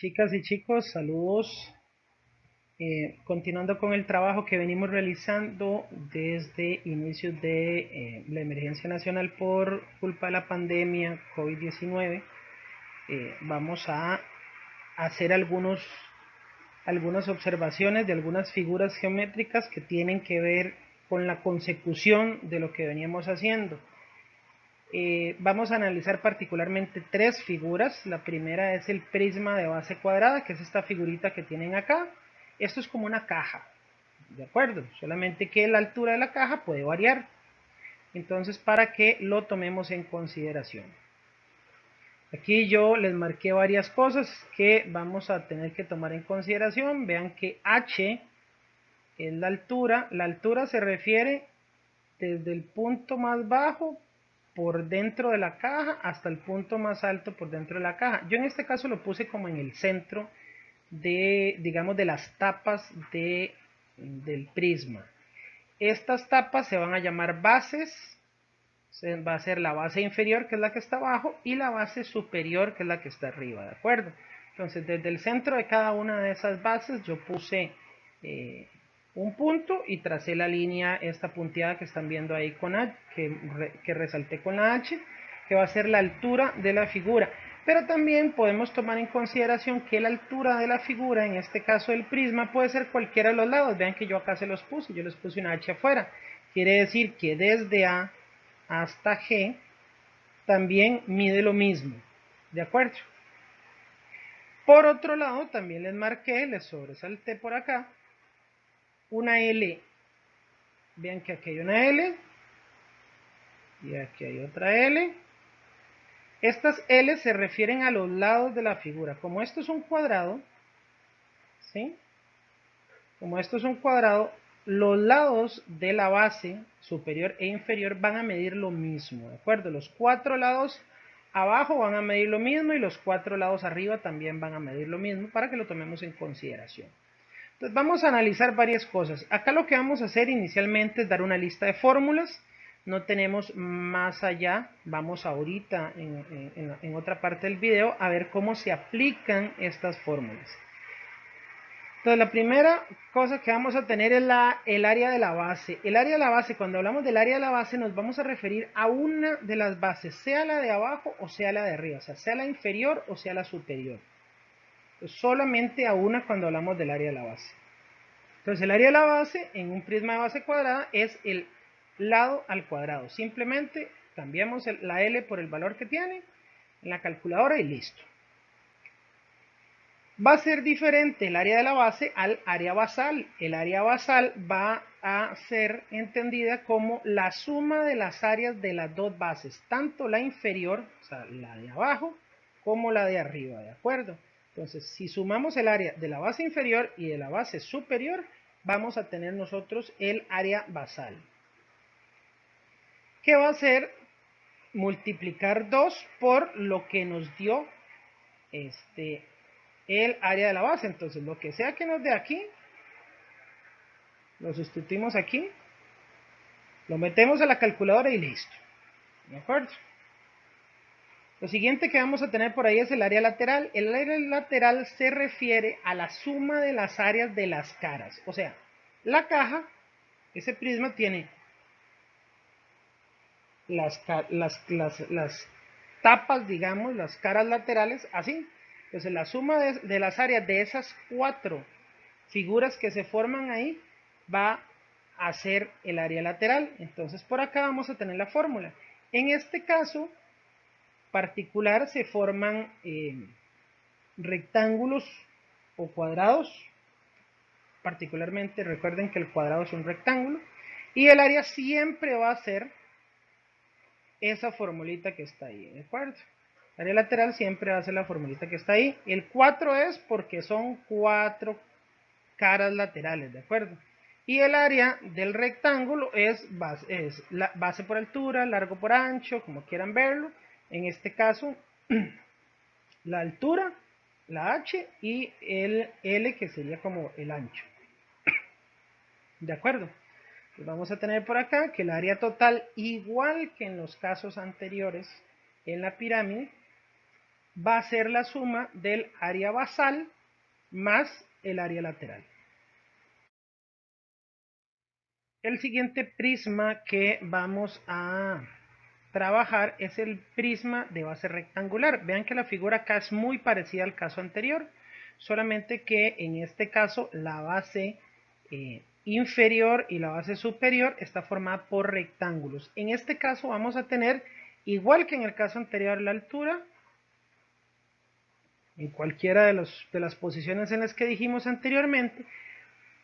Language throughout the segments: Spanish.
Chicas y chicos, saludos. Continuando con el trabajo que venimos realizando desde inicios de la emergencia nacional por culpa de la pandemia COVID-19, vamos a hacer algunas observaciones de algunas figuras geométricas que tienen que ver con la consecución de lo que veníamos haciendo. Vamos a analizar particularmente tres figuras. La primera es el prisma de base cuadrada, que es esta figurita que tienen acá. Esto es como una caja, ¿de acuerdo? Solamente que la altura de la caja puede variar. Entonces, para que lo tomemos en consideración. Aquí yo les marqué varias cosas que vamos a tener que tomar en consideración. Vean que h es la altura. La altura se refiere desde el punto más bajo por dentro de la caja hasta el punto más alto por dentro de la caja. Yo en este caso lo puse como en el centro de, digamos, de las tapas del prisma. Estas tapas se van a llamar bases. Va a ser la base inferior, que es la que está abajo, y la base superior, que es la que está arriba, ¿de acuerdo? Entonces, desde el centro de cada una de esas bases yo puse un punto y tracé la línea, esta punteada que están viendo ahí con H, que resalté con la H, que va a ser la altura de la figura. Pero también podemos tomar en consideración que la altura de la figura, en este caso el prisma, puede ser cualquiera de los lados. Vean que yo acá se los puse, yo les puse una H afuera. Quiere decir que desde A hasta G también mide lo mismo, ¿de acuerdo? Por otro lado, también les marqué, les sobresalté por acá, una L. Vean que aquí hay una L y aquí hay otra L. Estas L se refieren a los lados de la figura. Como esto es un cuadrado, ¿sí? Como esto es un cuadrado, los lados de la base superior e inferior van a medir lo mismo, ¿de acuerdo? Los cuatro lados abajo van a medir lo mismo y los cuatro lados arriba también van a medir lo mismo para que lo tomemos en consideración. Entonces vamos a analizar varias cosas. Acá lo que vamos a hacer inicialmente es dar una lista de fórmulas. No tenemos más allá. Vamos ahorita en otra parte del video a ver cómo se aplican estas fórmulas. Entonces la primera cosa que vamos a tener es el área de la base. El área de la base, cuando hablamos del área de la base, nos vamos a referir a una de las bases, sea la de abajo o sea la de arriba, o sea la inferior o sea la superior. Entonces, solamente a una cuando hablamos del área de la base. Entonces el área de la base en un prisma de base cuadrada es el lado al cuadrado. Simplemente cambiamos la L por el valor que tiene en la calculadora y listo. Va a ser diferente el área de la base al área basal. El área basal va a ser entendida como la suma de las áreas de las dos bases, tanto la inferior, o sea, la de abajo, como la de arriba, ¿de acuerdo? Entonces, si sumamos el área de la base inferior y de la base superior, vamos a tener nosotros el área basal. ¿Qué va a hacer? Multiplicar 2 por lo que nos dio el área de la base. Entonces, lo que sea que nos dé aquí, lo sustituimos aquí, lo metemos a la calculadora y listo. ¿De acuerdo? Lo siguiente que vamos a tener por ahí es el área lateral. El área lateral se refiere a la suma de las áreas de las caras. O sea, la caja, ese prisma tiene las tapas, digamos, las caras laterales, así. Entonces la suma de las áreas de esas cuatro figuras que se forman ahí va a ser el área lateral. Entonces por acá vamos a tener la fórmula. En este caso particular se forman rectángulos o cuadrados. Particularmente recuerden que el cuadrado es un rectángulo. Y el área siempre va a ser esa formulita que está ahí, ¿de acuerdo? El área lateral siempre va a ser la formulita que está ahí. El 4 es porque son 4 caras laterales, ¿de acuerdo? Y el área del rectángulo es la base por altura, largo por ancho, como quieran verlo. En este caso, la altura, la H y el L, que sería como el ancho. ¿De acuerdo? Pues vamos a tener por acá que el área total, igual que en los casos anteriores en la pirámide, va a ser la suma del área basal más el área lateral. El siguiente prisma que vamos a trabajar es el prisma de base rectangular. Vean que la figura acá es muy parecida al caso anterior, solamente que en este caso la base inferior y la base superior está formada por rectángulos. En este caso vamos a tener, igual que en el caso anterior, la altura en cualquiera de las posiciones en las que dijimos anteriormente,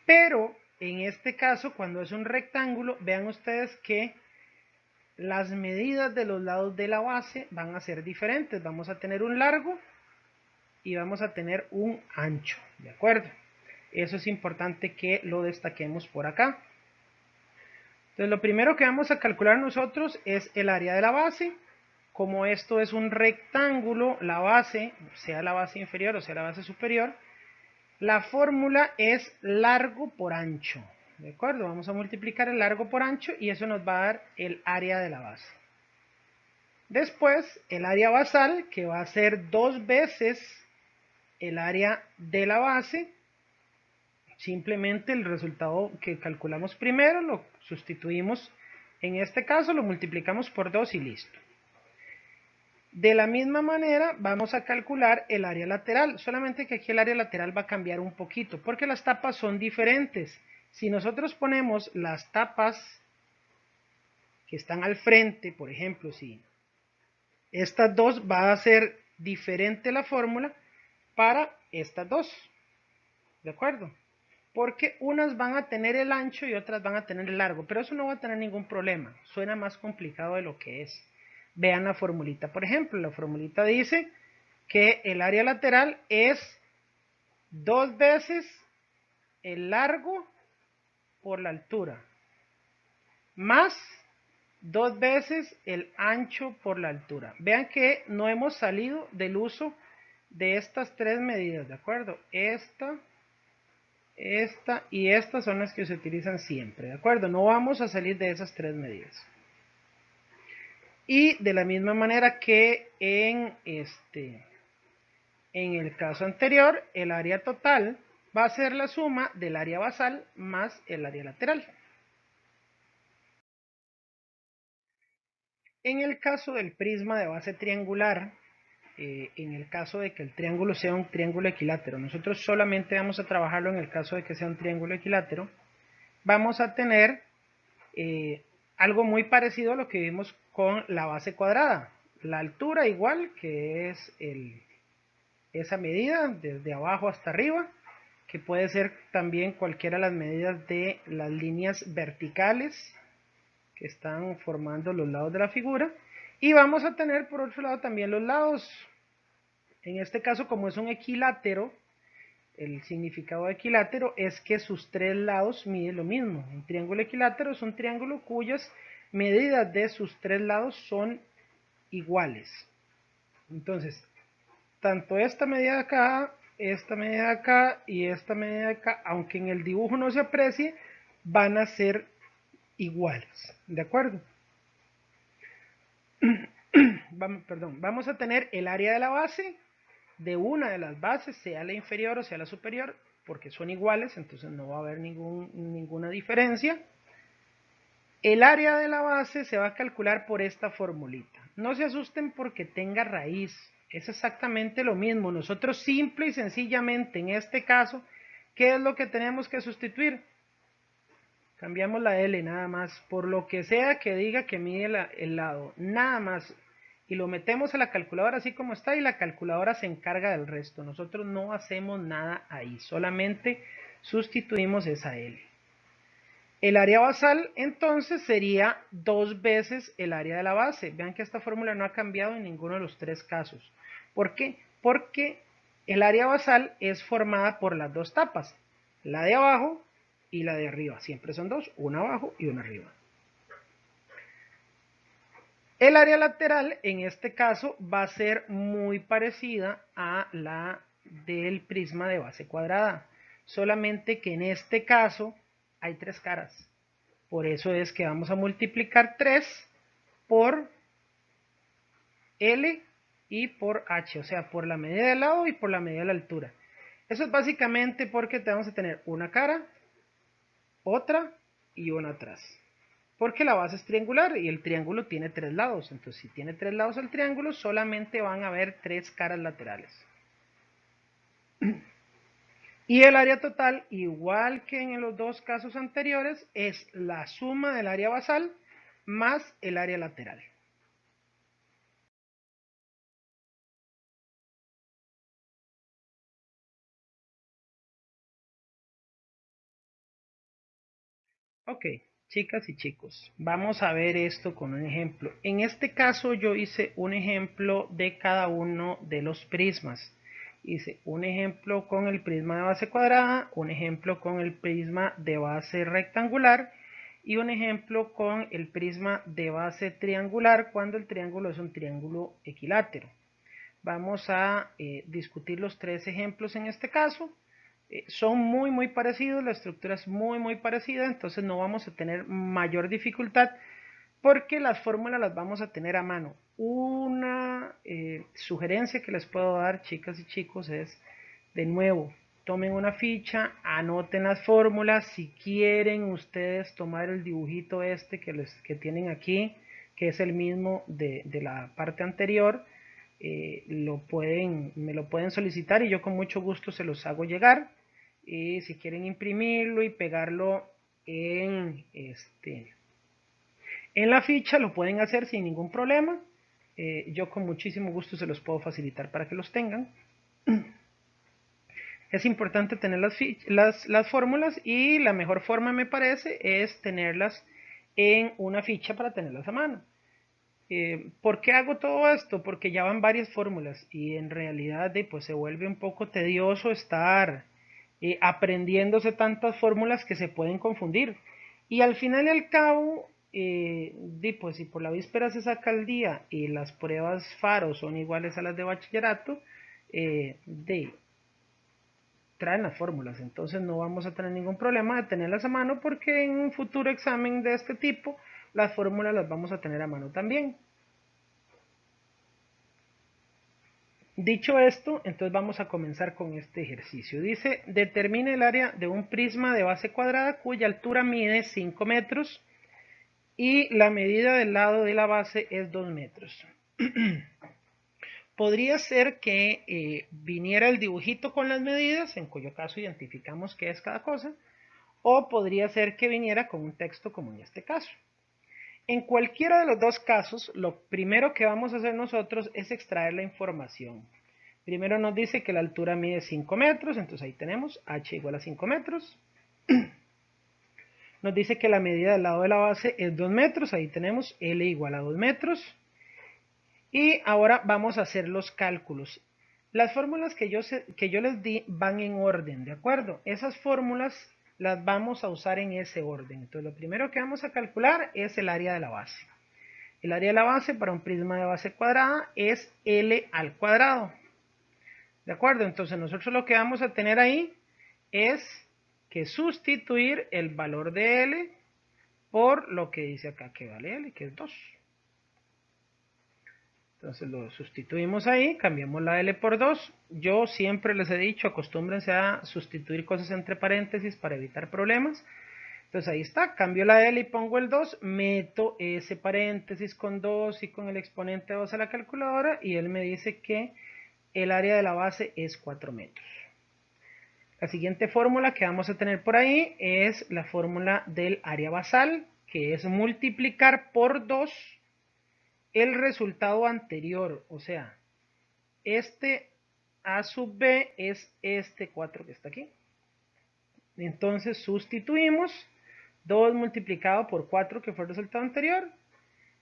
pero en este caso, cuando es un rectángulo, vean ustedes que las medidas de los lados de la base van a ser diferentes. Vamos a tener un largo y vamos a tener un ancho, ¿de acuerdo? Eso es importante que lo destaquemos por acá. Entonces, lo primero que vamos a calcular nosotros es el área de la base. Como esto es un rectángulo, la base, sea la base inferior o sea la base superior, la fórmula es largo por ancho. ¿De acuerdo? Vamos a multiplicar el largo por ancho y eso nos va a dar el área de la base. Después, el área basal, que va a ser 2 veces el área de la base. Simplemente el resultado que calculamos primero lo sustituimos, en este caso lo multiplicamos por 2 y listo. De la misma manera vamos a calcular el área lateral, solamente que aquí el área lateral va a cambiar un poquito porque las tapas son diferentes. Si nosotros ponemos las tapas que están al frente, por ejemplo, si estas dos, va a ser diferente la fórmula para estas dos, ¿de acuerdo? Porque unas van a tener el ancho y otras van a tener el largo, pero eso no va a tener ningún problema, suena más complicado de lo que es. Vean la formulita, por ejemplo, la formulita dice que el área lateral es 2 veces el largo por la altura, más 2 veces el ancho por la altura. Vean que no hemos salido del uso de estas tres medidas, ¿de acuerdo? Esta y estas son las que se utilizan siempre, ¿de acuerdo? No vamos a salir de esas tres medidas. Y de la misma manera que en el caso anterior, el área total va a ser la suma del área basal más el área lateral. En el caso del prisma de base triangular, en el caso de que el triángulo sea un triángulo equilátero, nosotros solamente vamos a trabajarlo en el caso de que sea un triángulo equilátero, vamos a tener algo muy parecido a lo que vimos con la base cuadrada. La altura igual, que es esa medida desde abajo hasta arriba, que puede ser también cualquiera de las medidas de las líneas verticales que están formando los lados de la figura. Y vamos a tener por otro lado también los lados. En este caso, como es un equilátero, el significado de equilátero es que sus tres lados miden lo mismo. Un triángulo equilátero es un triángulo cuyas medidas de sus tres lados son iguales. Entonces, tanto esta medida de acá, esta medida de acá y esta medida de acá, aunque en el dibujo no se aprecie, van a ser iguales. ¿De acuerdo? Vamos a tener el área de la base de una de las bases, sea la inferior o sea la superior, porque son iguales, entonces no va a haber ninguna diferencia. El área de la base se va a calcular por esta formulita. No se asusten porque tenga raíz, es exactamente lo mismo. Nosotros simple y sencillamente en este caso, ¿qué es lo que tenemos que sustituir? Cambiamos la L nada más, por lo que sea que diga que mide el lado, nada más. Y lo metemos a la calculadora así como está y la calculadora se encarga del resto. Nosotros no hacemos nada ahí, solamente sustituimos esa L. El área basal entonces sería 2 veces el área de la base. Vean que esta fórmula no ha cambiado en ninguno de los tres casos. ¿Por qué? Porque el área basal es formada por las dos tapas, la de abajo y la de arriba. Siempre son dos, una abajo y una arriba. El área lateral en este caso va a ser muy parecida a la del prisma de base cuadrada, solamente que en este caso hay tres caras. Por eso es que vamos a multiplicar 3 por L y por h, o sea, por la medida del lado y por la medida de la altura. Eso es básicamente porque vamos a tener una cara, otra y una atrás. Porque la base es triangular y el triángulo tiene 3 lados. Entonces, si tiene 3 lados el triángulo, solamente van a haber 3 caras laterales. Y el área total, igual que en los dos casos anteriores, es la suma del área basal más el área lateral. Ok, chicas y chicos, vamos a ver esto con un ejemplo. En este caso yo hice un ejemplo de cada uno de los prismas. Hice un ejemplo con el prisma de base cuadrada, un ejemplo con el prisma de base rectangular y un ejemplo con el prisma de base triangular cuando el triángulo es un triángulo equilátero. Vamos a discutir los 3 ejemplos en este caso. Son muy parecidos, la estructura es muy parecida, entonces no vamos a tener mayor dificultad porque las fórmulas las vamos a tener a mano. Una sugerencia que les puedo dar, chicas y chicos, es de nuevo, tomen una ficha, anoten las fórmulas. Si quieren ustedes tomar el dibujito este que tienen aquí, que es el mismo de la parte anterior, me lo pueden solicitar y yo con mucho gusto se los hago llegar. Y si quieren imprimirlo y pegarlo en la ficha, lo pueden hacer sin ningún problema. Yo con muchísimo gusto se los puedo facilitar para que los tengan. Es importante tener las fórmulas y la mejor forma me parece es tenerlas en una ficha para tenerlas a mano. ¿Por qué hago todo esto? Porque ya van varias fórmulas y en realidad pues se vuelve un poco tedioso estar aprendiéndose tantas fórmulas que se pueden confundir. Y al final y al cabo, pues si por la víspera se saca el día y las pruebas FARO son iguales a las de bachillerato, traen las fórmulas, entonces no vamos a tener ningún problema de tenerlas a mano porque en un futuro examen de este tipo las fórmulas las vamos a tener a mano también. Dicho esto, entonces vamos a comenzar con este ejercicio. Dice, determine el área de un prisma de base cuadrada cuya altura mide 5 metros y la medida del lado de la base es 2 metros. Podría ser que viniera el dibujito con las medidas, en cuyo caso identificamos qué es cada cosa, o podría ser que viniera con un texto como en este caso. En cualquiera de los dos casos, lo primero que vamos a hacer nosotros es extraer la información. Primero nos dice que la altura mide 5 metros, entonces ahí tenemos h igual a 5 metros. Nos dice que la medida del lado de la base es 2 metros, ahí tenemos L igual a 2 metros. Y ahora vamos a hacer los cálculos. Las fórmulas que yo les di van en orden, ¿de acuerdo? Esas fórmulas las vamos a usar en ese orden. Entonces lo primero que vamos a calcular es el área de la base. El área de la base para un prisma de base cuadrada es L al cuadrado. ¿De acuerdo? Entonces nosotros lo que vamos a tener ahí es que sustituir el valor de L por lo que dice acá que vale L, que es 2. Entonces lo sustituimos ahí, cambiamos la L por 2. Yo siempre les he dicho, acostúmbrense a sustituir cosas entre paréntesis para evitar problemas. Entonces ahí está, cambio la L y pongo el 2, meto ese paréntesis con 2 y con el exponente 2 a la calculadora y él me dice que el área de la base es 4 metros. La siguiente fórmula que vamos a tener por ahí es la fórmula del área basal, que es multiplicar por 2 el resultado anterior, o sea, este A sub B es este 4 que está aquí. Entonces sustituimos 2 multiplicado por 4 que fue el resultado anterior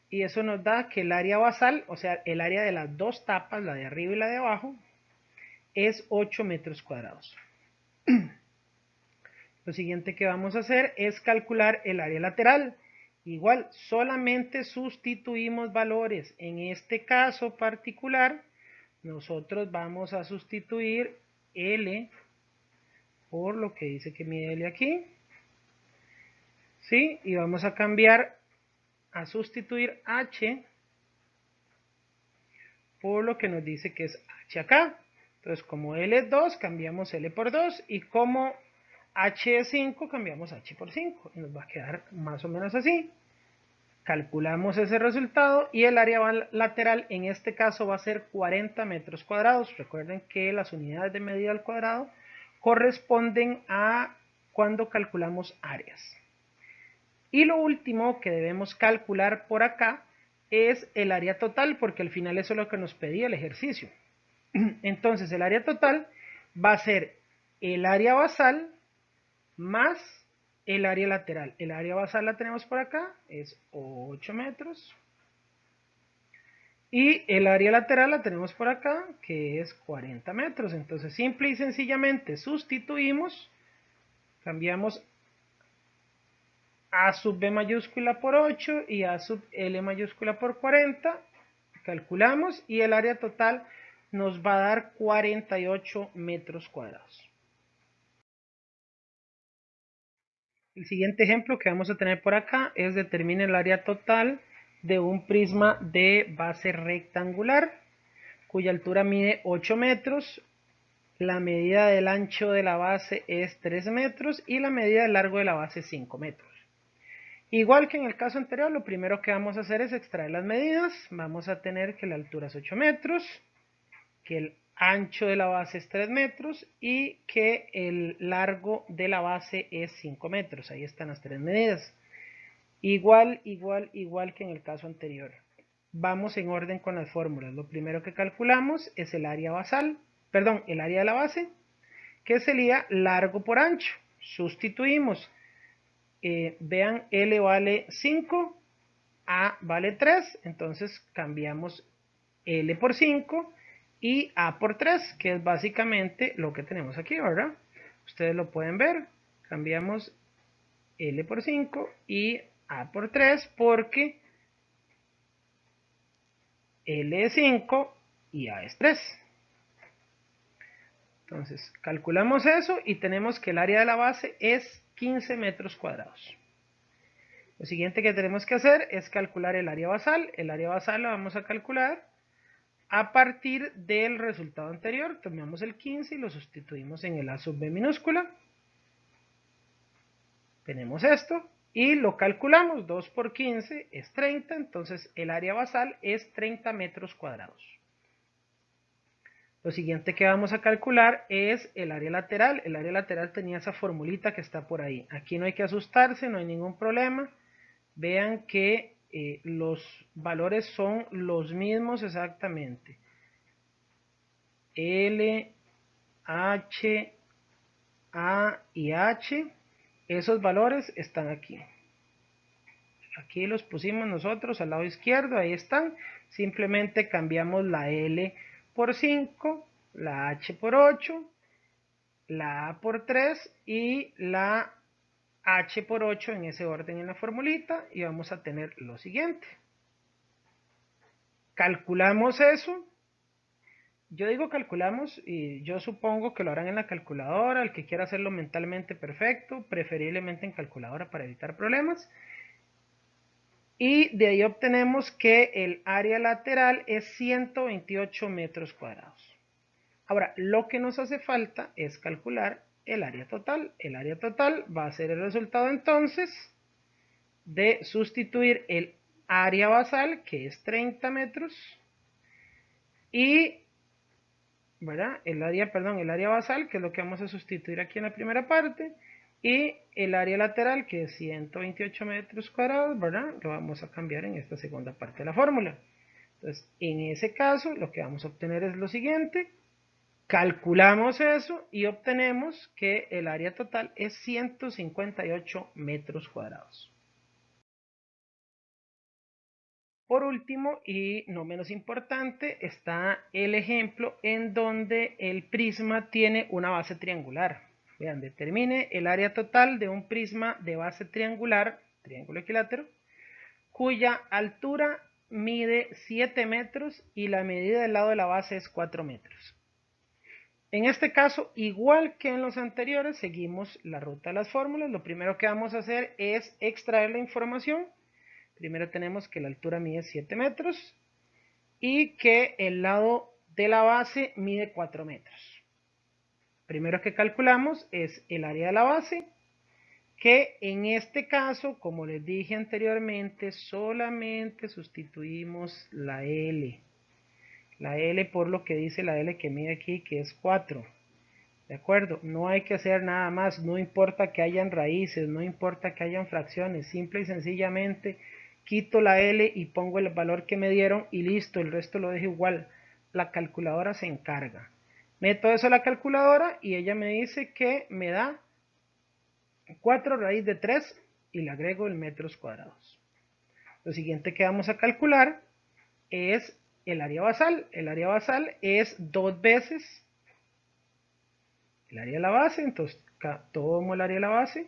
y eso nos da que el área basal, o sea, el área de las dos tapas, la de arriba y la de abajo, es 8 metros cuadrados. Lo siguiente que vamos a hacer es calcular el área lateral. Igual, solamente sustituimos valores. En este caso particular, nosotros vamos a sustituir L por lo que dice que mide L aquí. ¿Sí? Y vamos a cambiar a sustituir H por lo que nos dice que es h acá. Entonces, como L es 2, cambiamos L por 2, y como h es 5, cambiamos h por 5, y nos va a quedar más o menos así. Calculamos ese resultado y el área lateral en este caso va a ser 40 metros cuadrados. Recuerden que las unidades de medida al cuadrado corresponden a cuando calculamos áreas. Y lo último que debemos calcular por acá es el área total, porque al final eso es lo que nos pedía el ejercicio. Entonces el área total va a ser el área basal más el área lateral. El área basal la tenemos por acá, es 8 metros. Y el área lateral la tenemos por acá, que es 40 metros. Entonces simple y sencillamente sustituimos, cambiamos A sub B mayúscula por 8 y A sub L mayúscula por 40. Calculamos y el área total nos va a dar 48 metros cuadrados. El siguiente ejemplo que vamos a tener por acá es determine el área total de un prisma de base rectangular cuya altura mide 8 metros, la medida del ancho de la base es 3 metros y la medida del largo de la base es 5 metros. Igual que en el caso anterior, lo primero que vamos a hacer es extraer las medidas. Vamos a tener que la altura es 8 metros, que el ancho de la base es 3 metros y que el largo de la base es 5 metros. Ahí están las tres medidas. Igual que en el caso anterior. Vamos en orden con las fórmulas. Lo primero que calculamos es el área basal, perdón, el área de la base, que sería largo por ancho. Sustituimos. Vean, L vale 5, A vale 3, entonces cambiamos L por 5 y A por 3, que es básicamente lo que tenemos aquí, ¿verdad? Ustedes lo pueden ver, cambiamos L por 5 y A por 3 porque L es 5 y A es 3. Entonces, calculamos eso y tenemos que el área de la base es 15 metros cuadrados. Lo siguiente que tenemos que hacer es calcular el área basal. El área basal la vamos a calcular a partir del resultado anterior. Tomamos el 15 y lo sustituimos en el A sub B minúscula. Tenemos esto y lo calculamos. 2 por 15 es 30, entonces el área basal es 30 metros cuadrados. Lo siguiente que vamos a calcular es el área lateral. El área lateral tenía esa formulita que está por ahí. Aquí no hay que asustarse, no hay ningún problema. Vean que los valores son los mismos exactamente. L, H, A y H, esos valores están aquí. Aquí los pusimos nosotros al lado izquierdo, ahí están. Simplemente cambiamos la L por 5, la H por 8, la A por 3 y la H por 8 en ese orden en la formulita y vamos a tener lo siguiente. Calculamos eso. Yo digo calculamos y yo supongo que lo harán en la calculadora. El que quiera hacerlo mentalmente, perfecto, preferiblemente en calculadora para evitar problemas. Y de ahí obtenemos que el área lateral es 128 metros cuadrados. Ahora, lo que nos hace falta es calcular el área total. El área total va a ser el resultado entonces de sustituir el área basal, que es 30 metros, y ¿verdad? El área basal, que es lo que vamos a sustituir aquí en la primera parte, y el área lateral, que es 128 metros cuadrados, ¿verdad? Lo vamos a cambiar en esta segunda parte de la fórmula. Entonces, en ese caso, lo que vamos a obtener es lo siguiente. Calculamos eso y obtenemos que el área total es 158 metros cuadrados. Por último, y no menos importante, está el ejemplo en donde el prisma tiene una base triangular. Vean, determine el área total de un prisma de base triangular, triángulo equilátero, cuya altura mide 7 metros y la medida del lado de la base es 4 metros. En este caso, igual que en los anteriores, seguimos la ruta de las fórmulas. Lo primero que vamos a hacer es extraer la información. Primero tenemos que la altura mide 7 metros y que el lado de la base mide 4 metros. Primero que calculamos es el área de la base, que en este caso, como les dije anteriormente, solamente sustituimos la L. La L por lo que dice la L que mide aquí, que es 4. ¿De acuerdo? No hay que hacer nada más, no importa que hayan raíces, no importa que hayan fracciones, simple y sencillamente quito la L y pongo el valor que me dieron y listo, el resto lo dejo igual. La calculadora se encarga. Meto eso a la calculadora y ella me dice que me da 4 raíz de 3 y le agrego el metros cuadrados. Lo siguiente que vamos a calcular es el área basal. El área basal es 2 veces el área de la base, entonces tomo el área de la base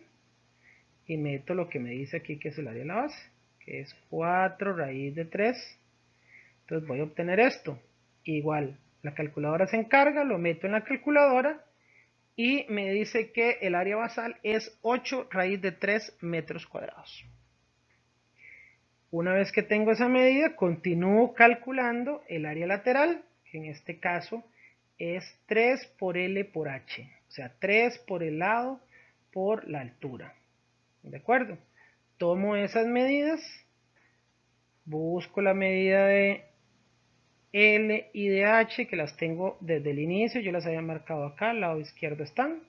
y meto lo que me dice aquí que es el área de la base, que es 4 raíz de 3. Entonces voy a obtener esto. Igual, la calculadora se encarga, lo meto en la calculadora y me dice que el área basal es 8 raíz de 3 metros cuadrados. Una vez que tengo esa medida, continúo calculando el área lateral, que en este caso es 3 por L por H, o sea, 3 por el lado por la altura. ¿De acuerdo? Tomo esas medidas, busco la medida de L y de H, que las tengo desde el inicio, yo las había marcado acá, al lado izquierdo están,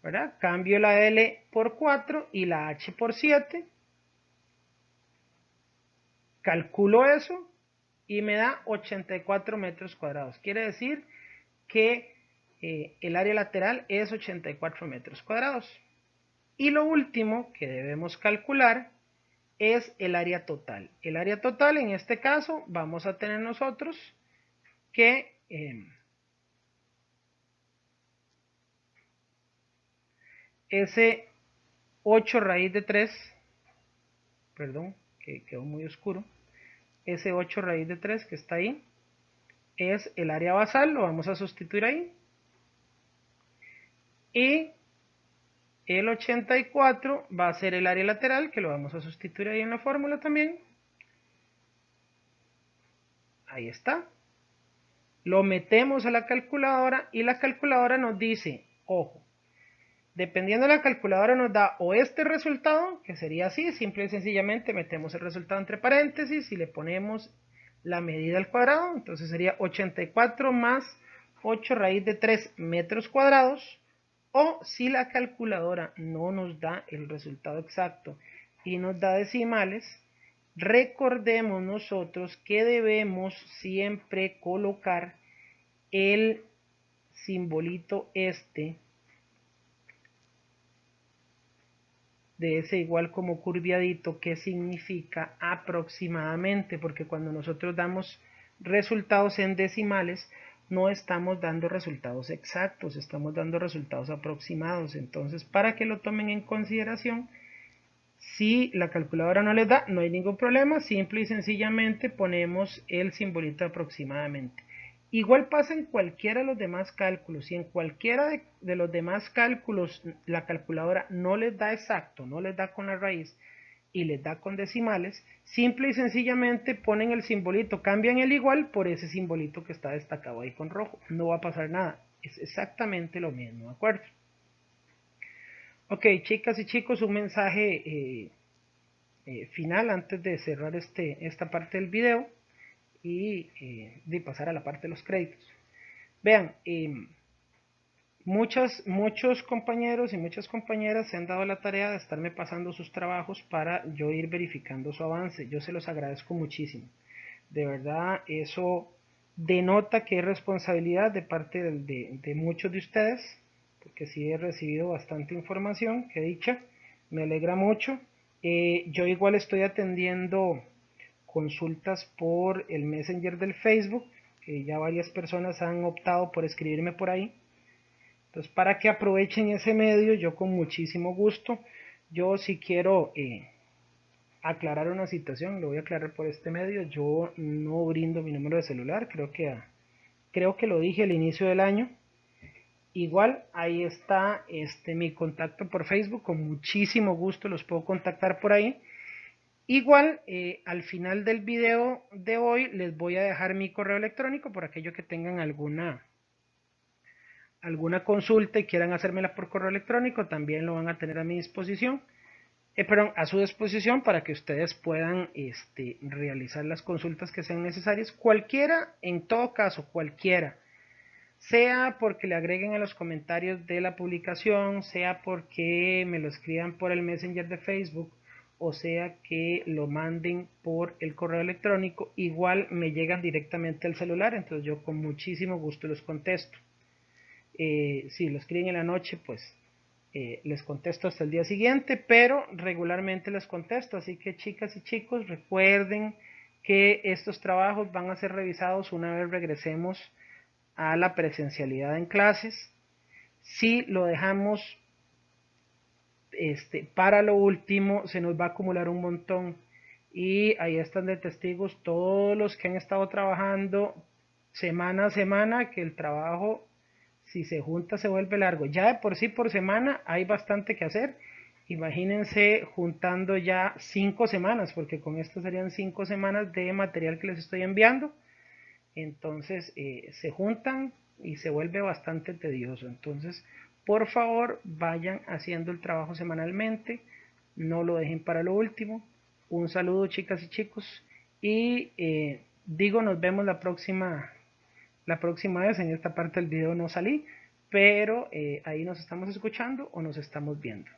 ¿verdad? Cambio la L por 4 y la H por 7, calculo eso y me da 84 metros cuadrados. Quiere decir que el área lateral es 84 metros cuadrados. Y lo último que debemos calcular es el área total. El área total, en este caso, vamos a tener nosotros que ese 8 raíz de 3, perdón, que quedó muy oscuro, ese 8 raíz de 3 que está ahí, es el área basal, lo vamos a sustituir ahí. Y el 84 va a ser el área lateral, que lo vamos a sustituir ahí en la fórmula también. Ahí está. Lo metemos a la calculadora y la calculadora nos dice, ojo, dependiendo de la calculadora nos da o este resultado, que sería así, simple y sencillamente metemos el resultado entre paréntesis y le ponemos la medida al cuadrado, entonces sería 84 más 8 raíz de 3 metros cuadrados, o si la calculadora no nos da el resultado exacto y nos da decimales, recordemos nosotros que debemos siempre colocar el simbolito este de ese igual como curviadito, que significa aproximadamente, porque cuando nosotros damos resultados en decimales no estamos dando resultados exactos, estamos dando resultados aproximados. Entonces, para que lo tomen en consideración, si la calculadora no les da, no hay ningún problema, simple y sencillamente ponemos el simbolito aproximadamente. Igual pasa en cualquiera de los demás cálculos. Si en cualquiera de los demás cálculos la calculadora no les da exacto, no les da con la raíz y les da con decimales, simple y sencillamente ponen el simbolito, cambian el igual por ese simbolito que está destacado ahí con rojo. No va a pasar nada. Es exactamente lo mismo, ¿de acuerdo? Ok, chicas y chicos, un mensaje final antes de cerrar esta parte del video y de pasar a la parte de los créditos. Vean, muchos compañeros y muchas compañeras se han dado la tarea de estarme pasando sus trabajos para yo ir verificando su avance. Yo se los agradezco muchísimo. De verdad, eso denota que es responsabilidad de parte de muchos de ustedes, porque sí he recibido bastante información, que dicha, me alegra mucho. Yo igual estoy atendiendo consultas por el Messenger del Facebook, que ya varias personas han optado por escribirme por ahí. Entonces, para que aprovechen ese medio, yo con muchísimo gusto, yo si quiero aclarar una situación, lo voy a aclarar por este medio, yo no brindo mi número de celular, creo que lo dije al inicio del año. Igual ahí está mi contacto por Facebook, con muchísimo gusto los puedo contactar por ahí. Igual, al final del video de hoy les voy a dejar mi correo electrónico por aquellos que tengan alguna consulta y quieran hacérmela por correo electrónico, también lo van a tener a mi disposición. Perdón, a su disposición para que ustedes puedan realizar las consultas que sean necesarias. Cualquiera, en todo caso, cualquiera. Sea porque le agreguen a los comentarios de la publicación, sea porque me lo escriban por el Messenger de Facebook, o sea que lo manden por el correo electrónico, igual me llegan directamente al celular, entonces yo con muchísimo gusto los contesto. Si lo escriben en la noche, pues les contesto hasta el día siguiente, pero regularmente les contesto, así que chicas y chicos, recuerden que estos trabajos van a ser revisados una vez regresemos a la presencialidad en clases. Si lo dejamos para lo último, se nos va a acumular un montón. Y ahí están de testigos todos los que han estado trabajando semana a semana, que el trabajo, si se junta, se vuelve largo. Ya de por sí por semana hay bastante que hacer. Imagínense juntando ya 5 semanas, porque con esto serían 5 semanas de material que les estoy enviando. Entonces se juntan y se vuelve bastante tedioso. Entonces, por favor, vayan haciendo el trabajo semanalmente, no lo dejen para lo último. Un saludo, chicas y chicos, y digo, nos vemos la próxima vez. En esta parte del video no salí, pero ahí nos estamos escuchando o nos estamos viendo.